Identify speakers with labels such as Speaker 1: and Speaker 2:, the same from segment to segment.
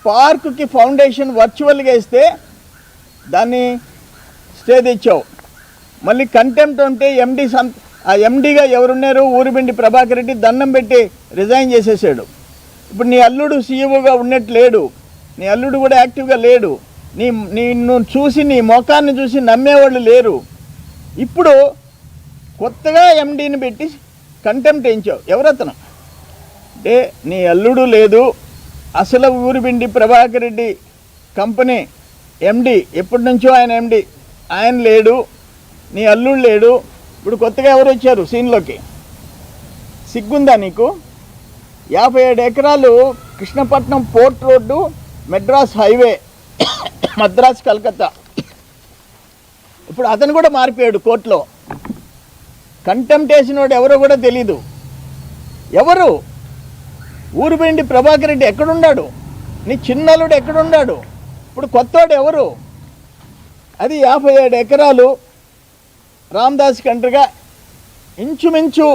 Speaker 1: పార్కుకి foundation వర్చువల్గా ఇస్తే దాన్ని స్టే తెచ్చావు. మళ్ళీ కంటెంప్ట్ ఉంటే ఎండీగా ఎవరున్నారు? ఊరిబిండి ప్రభాకర్ రెడ్డి దండం పెట్టి రిజైన్ చేసేసాడు. ఇప్పుడు నీ అల్లుడు సీఈఓగా ఉన్నట్టు లేడు, నీ అల్లుడు కూడా యాక్టివ్గా లేడు, నిన్ను చూసి నీ ముఖాన్ని చూసి నమ్మేవాళ్ళు లేరు. ఇప్పుడు కొత్తగా ఎండీని పెట్టి కంటెంప్ట్ వేయించావు. ఎవరతను అంటే నీ అల్లుడు లేదు, అసలు ఊరిబిండి ప్రభాకర్ రెడ్డి కంపెనీ ఎండి, ఎప్పటి నుంచో ఆయన ఎండి, ఆయన లేడు, నీ అల్లుడు లేడు. ఇప్పుడు కొత్తగా ఎవరు వచ్చారు సీన్లోకి? సిగ్గుందా నీకు? 57 ఎకరాలు Krishnapatnam port road, Madras highway, Madras Calcutta. ఇప్పుడు అతను కూడా మారిపోయాడు కోర్టులో. కంటెంప్ట్ వేసినోడు ఎవరో కూడా తెలీదు. ఎవరు? ఊరిబిండి ప్రభాకర్ రెడ్డి ఎక్కడున్నాడు? నీ చిన్నల్లుడు ఎక్కడున్నాడు? ఇప్పుడు కొత్తోడు ఎవరు? అది 57 ఎకరాలు రామదాస్ కంట్రీగా ఇంచుమించు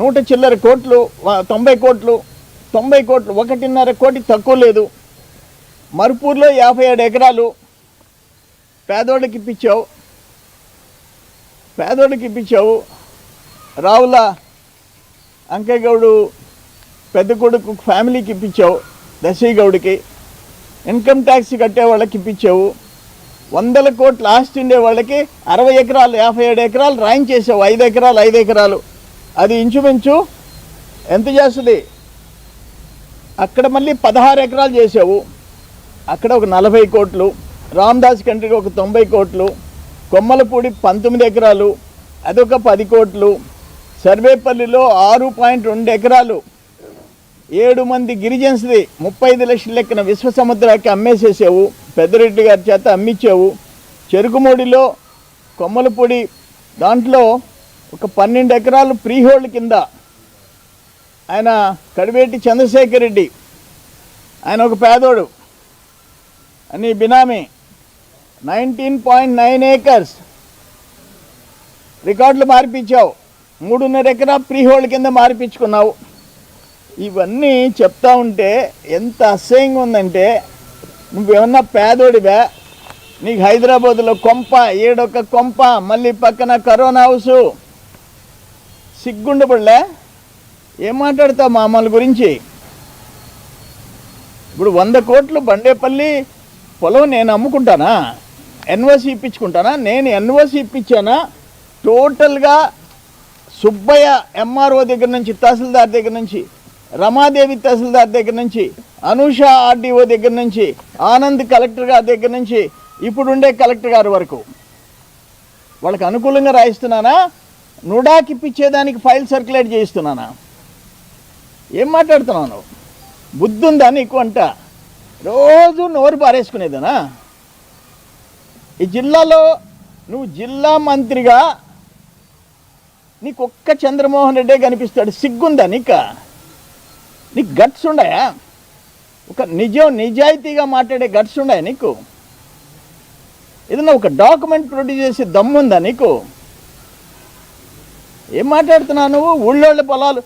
Speaker 1: 100 చిల్లర కోట్లు, 90 కోట్లు, 1.5 కోటి తక్కువ లేదు. మరుపూర్లో 57 ఎకరాలు పేదోడికి ఇప్పించావు. రావుల అంకయ్య గౌడు పెద్ద కొడుకు ఫ్యామిలీకి ఇప్పించావు, దశయ్యగౌడికి. ఇన్కమ్ ట్యాక్స్ కట్టే వాళ్ళకి ఇప్పించావు. 100 కోట్ల ఆస్తి ఉండే వాళ్ళకి 60 ఎకరాలు 57 ఎకరాలు రాయించేసావు. 5 ఎకరాలు అది ఇంచుమించు ఎంత చేస్తుంది? అక్కడ మళ్ళీ 16 ఎకరాలు చేసావు. అక్కడ ఒక 40 కోట్లు, రామదాస్ కంట్రీకి ఒక 90 కోట్లు, కొమ్మలపూడి 19 ఎకరాలు అదొక 10 కోట్లు, సర్వేపల్లిలో 6.2 ఎకరాలు 7 మంది గిరిజన్స్ది 35 లక్షల లెక్కన విశ్వసముద్రానికి అమ్మేసేసావు. పెద్దరెడ్డి గారి చేత అమ్మించావు. చెరుకుమూడిలో కొమ్మలపూడి దాంట్లో ఒక 12 ఎకరాలు ప్రీహోల్డ్ కింద ఆయన కడివేటి చంద్రశేఖర్ రెడ్డి, ఆయన ఒక పేదోడు అని బినామీ 19.9 ఏకర్స్ రికార్డులు మార్పించావు. 3.5 ఎకరా ప్రీహోల్డ్ కింద మార్పించుకున్నావు. ఇవన్నీ చెప్తా ఉంటే ఎంత అసహ్యంగా ఉందంటే, నువ్వేమన్నా పేదోడివా? నీకు హైదరాబాద్లో కొంప, ఏడొక కొంప, మళ్ళీ పక్కన కరోనా హౌసు. సిగ్గుండబడలే? ఏం మాట్లాడతావు మామూలు గురించి? ఇప్పుడు 100 కోట్లు బండేపల్లి పొలం నేను అమ్ముకుంటానా? ఎన్ఓసి ఇప్పించుకుంటానా? నేను ఎన్ఓసి ఇప్పించానా? టోటల్గా సుబ్బయ్య ఎంఆర్ఓ దగ్గర నుంచి, తహసీల్దార్ దగ్గర నుంచి, రమాదేవి తహసీల్దార్ దగ్గర నుంచి, అనూష ఆర్డీఓ దగ్గర నుంచి, ఆనంద్ కలెక్టర్ గారి దగ్గర నుంచి, ఇప్పుడుండే కలెక్టర్ గారి వరకు వాళ్ళకి అనుకూలంగా రాయిస్తున్నానా? నుడాకి ఇప్పించేదానికి ఫైల్ సర్క్యులేట్ చేయిస్తున్నానా? ఏం మాట్లాడుతున్నావు? బుద్ధి ఉందా నీకు? అంట రోజు నోరు పారేసుకునేదనా? ఈ జిల్లాలో నువ్వు జిల్లా మంత్రిగా నీకు ఒక్క చంద్రమోహన్ రెడ్డే కనిపిస్తాడు. సిగ్గుందా నీకు? నీకు గట్స్ ఉన్నాయా? ఒక నిజాయితీగా మాట్లాడే గట్స్ ఉన్నాయా నీకు? ఏదన్నా ఒక డాక్యుమెంట్ ప్రొడ్యూస్ చేసి దమ్ముందా నీకు? ఏం మాట్లాడుతున్నావు నువ్వు? ఊళ్ళోళ్ళ పొలాలు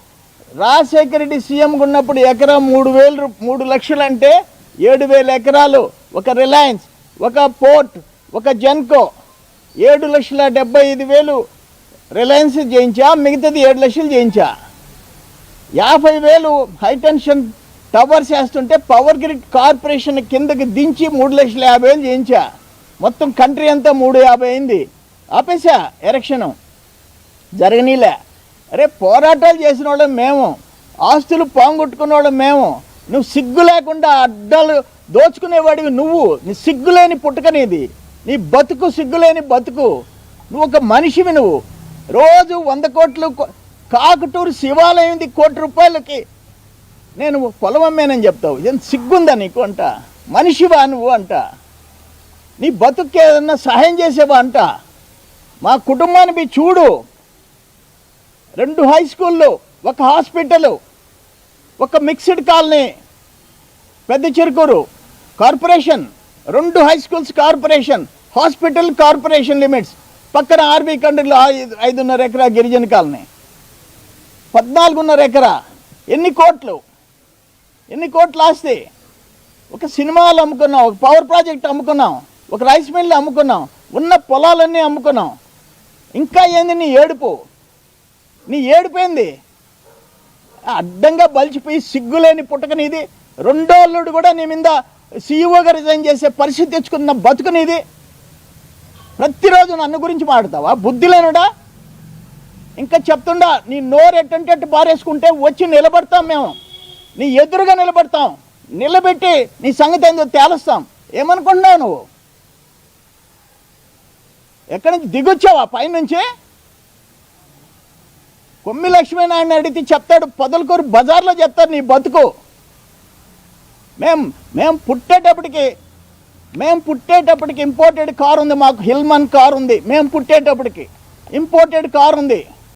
Speaker 1: రాజశేఖర రెడ్డి సీఎంగా ఉన్నప్పుడు ఎకరా 3 లక్షలు అంటే 7,000 ఎకరాలు, ఒక రిలయన్స్, ఒక పోర్ట్, ఒక జెన్కో, 7,75,000 రిలయన్స్ చేయించా, మిగతాది 7 లక్షలు చేయించా. 50,000 హైటెన్షన్ టవర్స్ వేస్తుంటే పవర్ గ్రిడ్ కార్పొరేషన్ కిందకి దించి 3,50,000 చేయించా. మొత్తం కంట్రీ అంతా 350 అయింది. ఆపేసా ఎలక్షను, జరగనీలే. అరే పోరాటాలు చేసిన వాళ్ళం మేము, ఆస్తులు పోంగొట్టుకున్న వాళ్ళం మేము. నువ్వు సిగ్గు లేకుండా అడ్డాలు దోచుకునేవాడివి నువ్వు. నీ సిగ్గులేని పుట్టుకనేది, నీ బతుకు సిగ్గులేని బతుకు. నువ్వు ఒక మనిషివి. నువ్వు రోజు 100 కోట్లు, కాకుటూరు శివాలయం ఉంది, ₹1,00,00,000 నేను పొలం అమ్మేనని చెప్తావు. ఏం సిగ్గుందా నీకు? అంట మనిషివా నువ్వు? అంట నీ బతుకు ఏదన్నా సహాయం చేసేవా? అంట మా కుటుంబాన్ని చూడు. 2 హై స్కూళ్ళు, ఒక హాస్పిటల్, ఒక మిక్స్డ్ కాలనీ, పెద్ద Cherukuru corporation, 2 high schools corporation, hospital corporation limits, పక్కన ఆర్బీ కండ్రిలో 5.5 ఎకరా గిరిజన కాలనీ, 14.5 ఎకరా. ఎన్ని కోట్లు? ఎన్ని కోట్లు ఆస్తి. ఒక సినిమాలు అమ్ముకున్నాం, ఒక పవర్ ప్రాజెక్ట్ అమ్ముకున్నాం, ఒక రైస్ మిల్లు అమ్ముకున్నాం, ఉన్న పొలాలన్నీ అమ్ముకున్నాం. ఇంకా ఏంది నీ ఏడుపు? నీ ఏడుపోయింది అడ్డంగా బలిచిపోయి సిగ్గులేని పుట్టకనిది. రెండో అల్లుడు కూడా నీ మీద సీఈఓగా రిజైన్ చేసే పరిస్థితి తెచ్చుకున్న బతుకునిది. ప్రతిరోజు నన్ను గురించి మాట్లాడతావా? బుద్ధి లేనుడా? ఇంకా చెప్తుండా నీ నోరు ఎట్టంటే బారేసుకుంటే వచ్చి నిలబడతాం, మేము నీ ఎదురుగా నిలబడతాం, నిలబెట్టి నీ సంగతి ఏందో తేలుస్తాం. ఏమనుకుంటున్నావు నువ్వు? ఎక్కడి నుంచి దిగొచ్చావా? పైనుంచి కొమ్మి లక్ష్మీనారాయణ అడిగితే చెప్తాడు, పొదలకూరు బజార్లో చెప్తారు నీ బతుకు. మేము పుట్టేటప్పటికి ఇంపోర్టెడ్ కారు ఉంది మాకు, హిల్మన్ కారు ఉంది. మేము పుట్టేటప్పటికి ఇంపోర్టెడ్ కారు ఉంది.